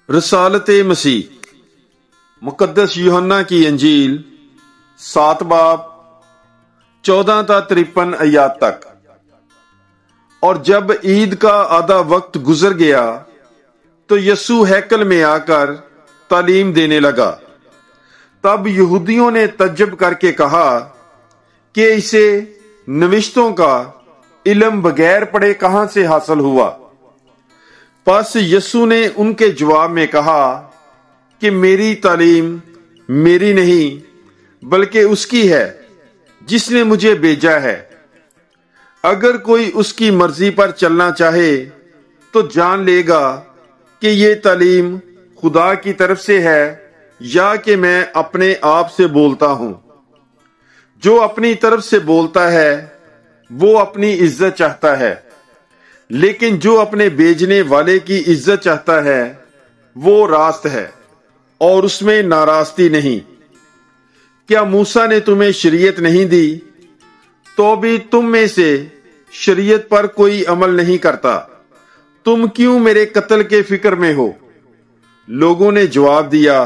रसालत मसीह मुकद्दस यूहन्ना की अंजील 7 बाब 14 ता 53 आयात तक। और जब ईद का आधा वक्त गुजर गया तो यीशु हैकल में आकर तालीम देने लगा। तब यहूदियों ने तज्जब करके कहा कि इसे नविश्तों का इल्म बगैर पढ़े कहां से हासिल हुआ। बस यीशु ने उनके जवाब में कहा कि मेरी तालीम मेरी नहीं बल्कि उसकी है जिसने मुझे भेजा है। अगर कोई उसकी मर्जी पर चलना चाहे तो जान लेगा कि ये तालीम खुदा की तरफ से है या कि मैं अपने आप से बोलता हूं। जो अपनी तरफ से बोलता है वो अपनी इज्जत चाहता है, लेकिन जो अपने भेजने वाले की इज्जत चाहता है वो रास्त है और उसमें नाराजगी नहीं। क्या मूसा ने तुम्हें शरीयत नहीं दी तो भी तुम में से शरीयत पर कोई अमल नहीं करता? तुम क्यों मेरे कत्ल के फिक्र में हो? लोगों ने जवाब दिया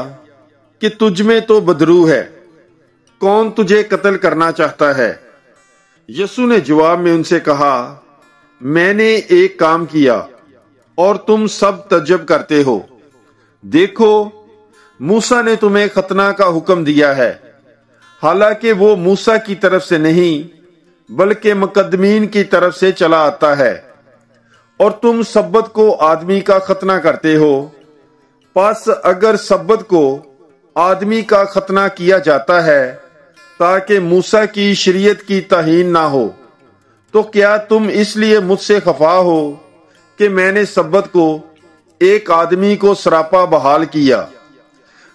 कि तुझ में तो बदरू है, कौन तुझे कत्ल करना चाहता है? यीशु ने जवाब में उनसे कहा, मैंने एक काम किया और तुम सब तज्जब करते हो। देखो, मूसा ने तुम्हें खतना का हुक्म दिया है, हालांकि वो मूसा की तरफ से नहीं बल्कि मुकद्दमीन की तरफ से चला आता है। और तुम सब्बत को आदमी का खतना करते हो। बस अगर सब्बत को आदमी का खतना किया जाता है ताकि मूसा की शरीयत की तहीन ना हो, तो क्या तुम इसलिए मुझसे खफा हो कि मैंने सब्बत को एक आदमी को सरापा बहाल किया?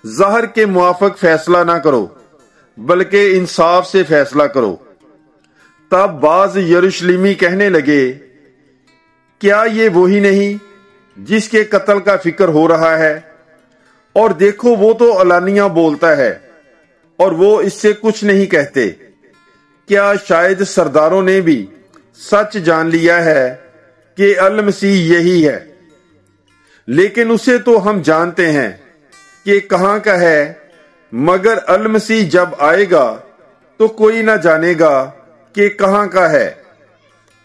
ज़ाहिर के मुआफिक फैसला ना करो बल्कि इंसाफ से फैसला करो। तब बाज यरूशलेमी कहने लगे, क्या ये वही नहीं जिसके कत्ल का फिक्र हो रहा है? और देखो, वो तो अलानिया बोलता है और वो इससे कुछ नहीं कहते। क्या शायद सरदारों ने भी सच जान लिया है कि अल मसीह यही है? लेकिन उसे तो हम जानते हैं कि कहां का है, मगर अल मसीह जब आएगा तो कोई ना जानेगा कि कहां का है।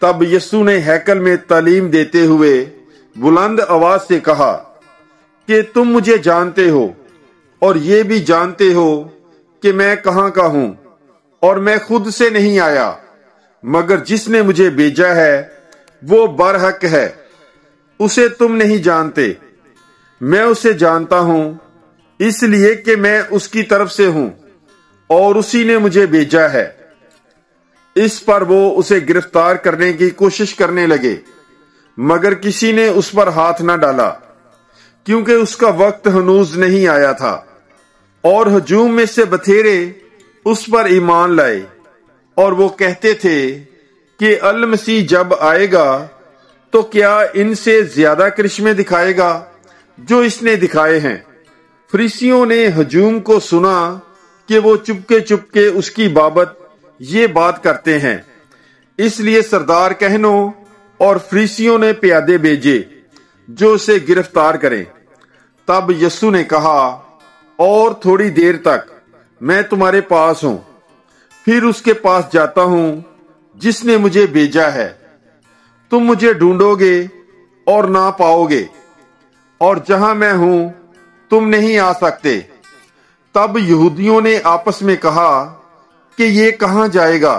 तब यीशु ने हैकल में तालीम देते हुए बुलंद आवाज से कहा कि तुम मुझे जानते हो और ये भी जानते हो कि मैं कहां का हूं, और मैं खुद से नहीं आया मगर जिसने मुझे भेजा है वो बरहक है। उसे तुम नहीं जानते, मैं उसे जानता हूं, इसलिए कि मैं उसकी तरफ से हूं और उसी ने मुझे भेजा है। इस पर वो उसे गिरफ्तार करने की कोशिश करने लगे, मगर किसी ने उस पर हाथ न डाला क्योंकि उसका वक्त हनूज नहीं आया था। और हजूम में से बथेरे उस पर ईमान लाए और वो कहते थे कि अल मसीह जब आएगा तो क्या इनसे ज्यादा करिश्मे दिखाएगा जो इसने दिखाए हैं। फरीसियों ने हजूम को सुना कि वो चुपके चुपके उसकी बाबत ये बात करते हैं, इसलिए सरदार कहनों और फरीसियों ने प्यादे भेजे जो उसे गिरफ्तार करें। तब यीशु ने कहा, और थोड़ी देर तक मैं तुम्हारे पास हूं, फिर उसके पास जाता हूं जिसने मुझे भेजा है। तुम मुझे ढूंढोगे और ना पाओगे, और जहां मैं हूं तुम नहीं आ सकते। तब यहूदियों ने आपस में कहा कि ये कहां जाएगा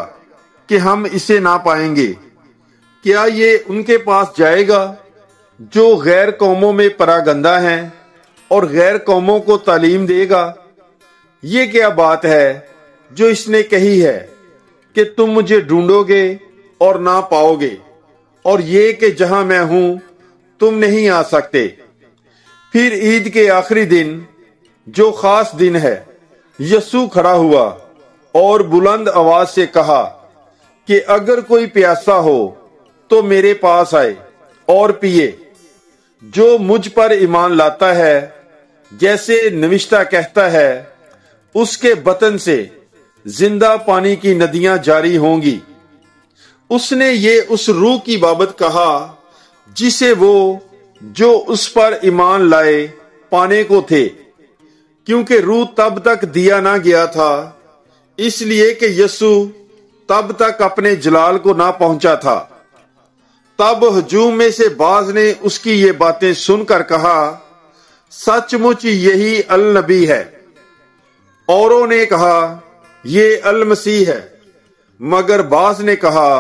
कि हम इसे ना पाएंगे? क्या ये उनके पास जाएगा जो गैर कौमों में परागंदा हैं और गैर कौमों को तालीम देगा? ये क्या बात है जो इसने कही है कि तुम मुझे ढूंढोगे और ना पाओगे, और ये कि जहां मैं हूं तुम नहीं आ सकते। फिर ईद के आखिरी दिन, जो खास दिन है, यीशु खड़ा हुआ और बुलंद आवाज से कहा कि अगर कोई प्यासा हो तो मेरे पास आए और पिए। जो मुझ पर ईमान लाता है, जैसे नविश्ता कहता है, उसके बतन से जिंदा पानी की नदियां जारी होंगी। उसने ये उस रूह की बाबत कहा जिसे वो जो उस पर ईमान लाए पाने को थे, क्योंकि रूह तब तक दिया ना गया था, इसलिए कि यीशु तब तक अपने जलाल को ना पहुंचा था। तब हजूम में से बाज ने उसकी ये बातें सुनकर कहा, सचमुच यही अल नबी है। औरों ने कहा, ये अल मसीह है। मगर बाज ने कहा,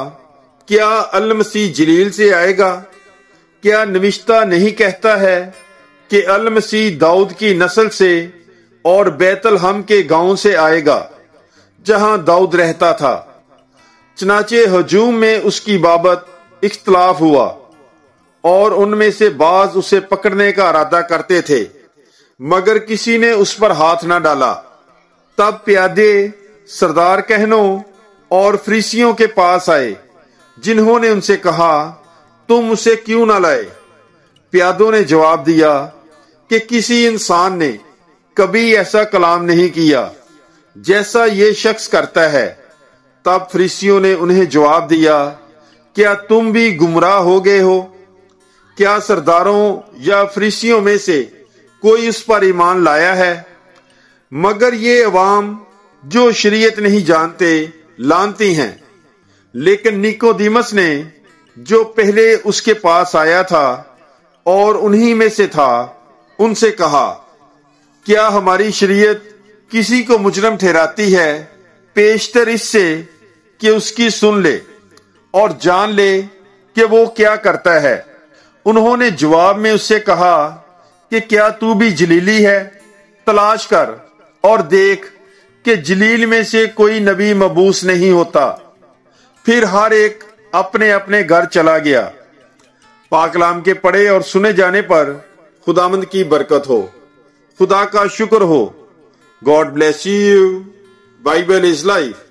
क्या अल मसीह जलील से आएगा? क्या नविश्ता नहीं कहता है कि अल मसीह दाऊद की नस्ल से और बैतलहम के गांव से आएगा, जहां दाऊद रहता था। चनाचे हजूम में उसकी बाबत इख्तलाफ हुआ और उनमें से बाज उसे पकड़ने का इरादा करते थे, मगर किसी ने उस पर हाथ न डाला। तब प्यादे सरदार कहनों और फरीसियों के पास आए, जिन्होंने उनसे कहा, तुम उसे क्यों न लाए? प्यादों ने जवाब दिया कि किसी इंसान ने कभी ऐसा कलाम नहीं किया जैसा ये शख्स करता है। तब फरीसियों ने उन्हें जवाब दिया, क्या तुम भी गुमराह हो गए हो? क्या सरदारों या फरीसियों में से कोई उस पर ईमान लाया है? मगर ये अवाम जो शरीयत नहीं जानते लानती हैं। लेकिन निकोदेमस ने, जो पहले उसके पास आया था और उन्हीं में से था, उनसे कहा, क्या हमारी शरीयत किसी को मुजरम ठहराती है पेशतर इससे कि उसकी सुन ले और जान ले कि वो क्या करता है? उन्होंने जवाब में उससे कहा कि क्या तू भी जलीली है? तलाश कर और देख कि जलील में से कोई नबी मबूस नहीं होता। फिर हर एक अपने अपने घर चला गया। पाक कलाम के पढ़े और सुने जाने पर खुदावंद की बरकत हो। खुदा का शुक्र हो। God bless you. Bible is life.